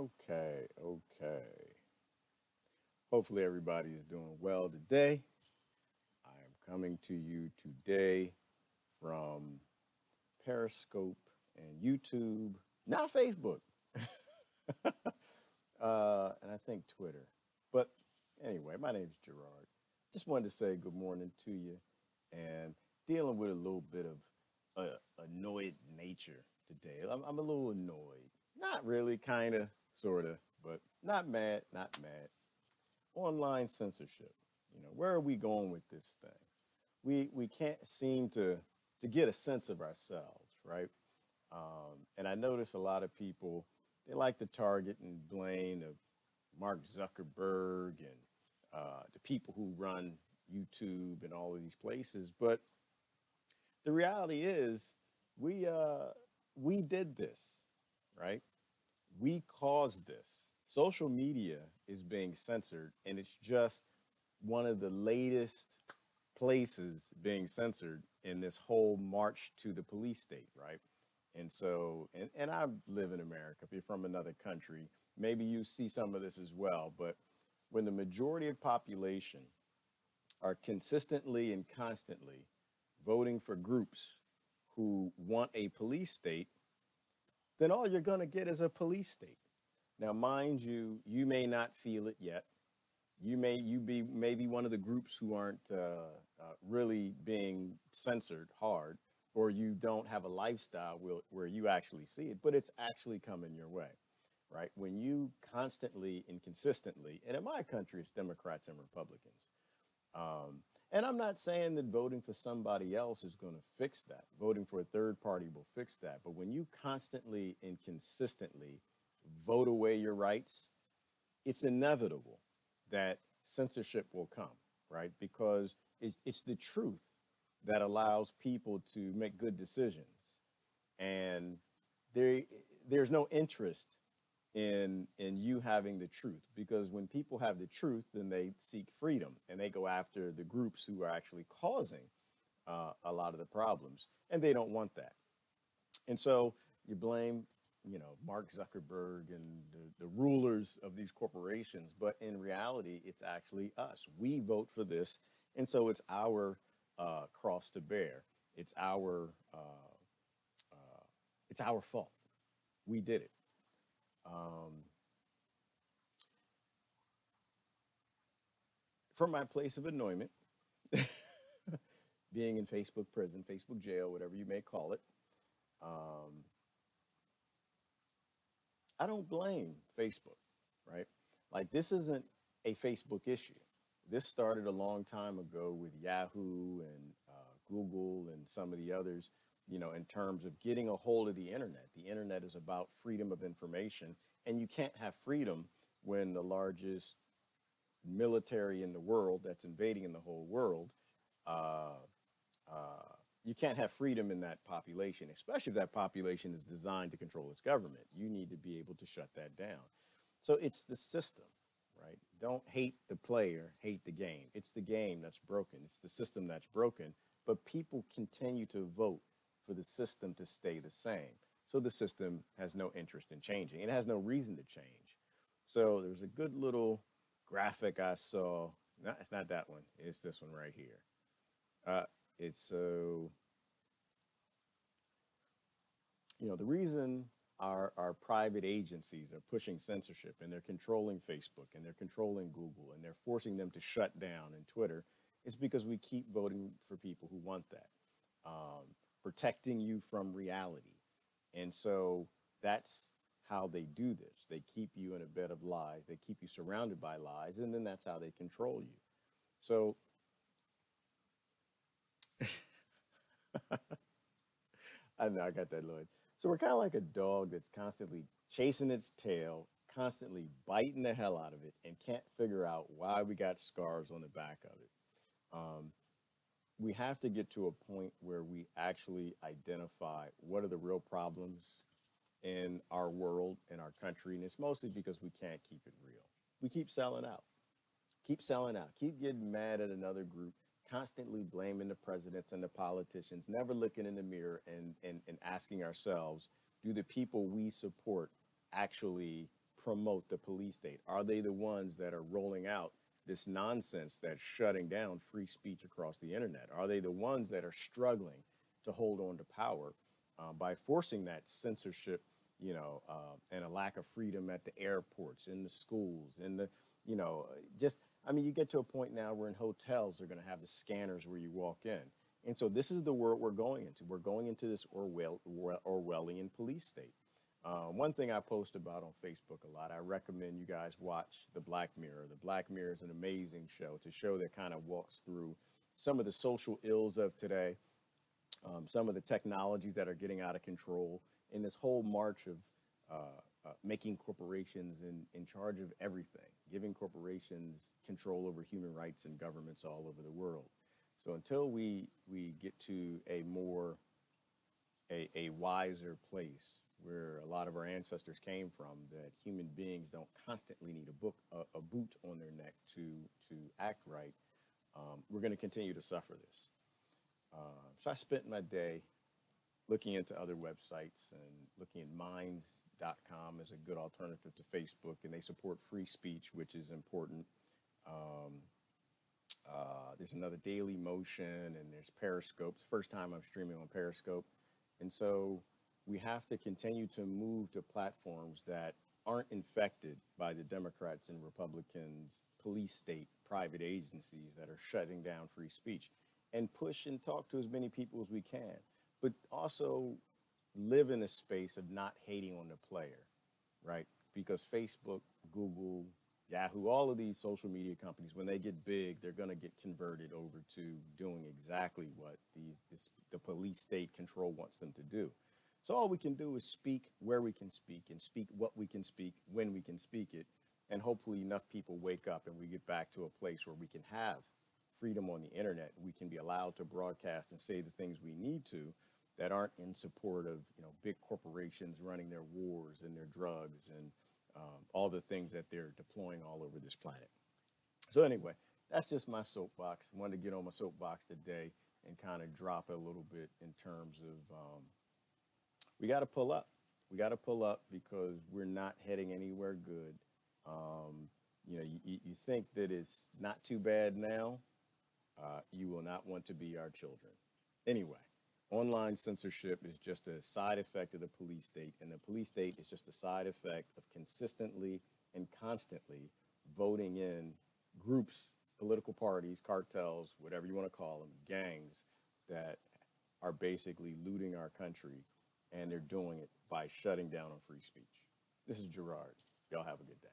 Okay. Hopefully everybody is doing well today. I am coming to you today from Periscope and YouTube, not Facebook, and I think Twitter. But anyway, my name is Gerard. Just wanted to say good morning to you and dealing with a little bit of annoyed nature today. I'm a little annoyed. Not really, kind of, sort of, but not mad, not mad. Online censorship. Where are we going with this thing? We can't seem to get a sense of ourselves, right? And I notice a lot of people they like to target and blame Mark Zuckerberg and the people who run YouTube and all of these places, but the reality is we we did this, right? We caused this. Social media is being censored, and it's just one of the latest places being censored in this whole march to the police state, right? And I live in America. If you're from another country, maybe you see some of this as well. But when the majority of population are consistently and constantly voting for groups who want a police state, then all you're going to get is a police state. Now, mind you, you may not feel it yet. You be maybe one of the groups who aren't really being censored hard, or you don't have a lifestyle where you actually see it, but it's actually coming your way, right? When you constantly and consistently, and in my country, it's Democrats and Republicans. And I'm not saying that voting for somebody else is going to fix that. Voting for a third party will fix that. But when you constantly and consistently vote away your rights, it's inevitable that censorship will come, right? Because it's the truth that allows people to make good decisions. And there, there's no interest in you having the truth, because when people have the truth, then they seek freedom and they go after the groups who are actually causing a lot of the problems, and they don't want that. And so you blame, Mark Zuckerberg and the rulers of these corporations, but in reality, it's actually us. We vote for this, and so it's our cross to bear. It's it's our fault. We did it. Um, from my place of annoyment, being in Facebook prison, Facebook jail, whatever you may call it, um, I don't blame Facebook, right? Like, this isn't a Facebook issue. This started a long time ago with Yahoo and Google and some of the others, in terms of getting a hold of the internet. The internet is about freedom of information, and you can't have freedom when the largest military in the world that's invading in the whole world, uh, you can't have freedom in that population, especially if that population is designed to control its government. You need to be able to shut that down. So it's the system, right? Don't hate the player, hate the game. It's the game that's broken. It's the system that's broken. But people continue to vote for the system to stay the same. So the system has no interest in changing. It has no reason to change. So there's a good little graphic I saw. No, it's not that one. It's this one right here. Uh, it's so the reason our private agencies are pushing censorship and they're controlling Facebook and they're controlling Google and they're forcing them to shut down and Twitter is because we keep voting for people who want that, protecting you from reality. And so that's how they do this. They keep you in a bed of lies. They keep you surrounded by lies, and then that's how they control you. So I know I got that, Lloyd. So we're kind of like a dog that's constantly chasing its tail, constantly biting the hell out of it, and can't figure out why we got scars on the back of it. Um, we have to get to a point where we actually identify what are the real problems in our world, in our country, and it's mostly because we can't keep it real. We keep selling out, keep getting mad at another group, constantly blaming the presidents and the politicians, never looking in the mirror and asking ourselves, do the people we support actually promote the police state? Are they the ones that are rolling out this nonsense that's shutting down free speech across the internet? Are they the ones that are struggling to hold on to power by forcing that censorship, and a lack of freedom at the airports, in the schools, in the, just, I mean, you get to a point now where in hotels they're going to have the scanners where you walk in. And so this is the world we're going into. We're going into this Orwellian police state. One thing I post about on Facebook a lot, I recommend you guys watch The Black Mirror. The Black Mirror is an amazing show. It's a show that kind of walks through some of the social ills of today, some of the technologies that are getting out of control, in this whole march of making corporations in charge of everything, giving corporations control over human rights and governments all over the world. So until we get to a wiser place where a lot of our ancestors came from, that human beings don't constantly need a boot on their neck to act right, we're going to continue to suffer this. So I spent my day looking into other websites and looking at minds.com as a good alternative to Facebook, and they support free speech, which is important. There's another Daily Motion, and there's Periscope. It's the first time I'm streaming on Periscope. And so we have to continue to move to platforms that aren't infected by the Democrats and Republicans, police state, private agencies that are shutting down free speech, and push and talk to as many people as we can, but also live in a space of not hating on the player, right? Because Facebook, Google, Yahoo, all of these social media companies, when they get big, they're going to get converted over to doing exactly what the police state control wants them to do. So all we can do is speak where we can speak, and speak what we can speak when we can speak it. And hopefully enough people wake up and we get back to a place where we can have freedom on the internet. We can be allowed to broadcast and say the things we need to that aren't in support of, big corporations running their wars and their drugs and all the things that they're deploying all over this planet. So anyway, that's just my soapbox. I wanted to get on my soapbox today and kind of drop it a little bit in terms of we got to pull up. We got to pull up because we're not heading anywhere good. You think that it's not too bad now. You will not want to be our children. Anyway, online censorship is just a side effect of the police state, and the police state is just a side effect of consistently and constantly voting in groups, political parties, cartels, whatever you want to call them, gangs that are basically looting our country, and they're doing it by shutting down on free speech. This is Gerard. Y'all have a good day.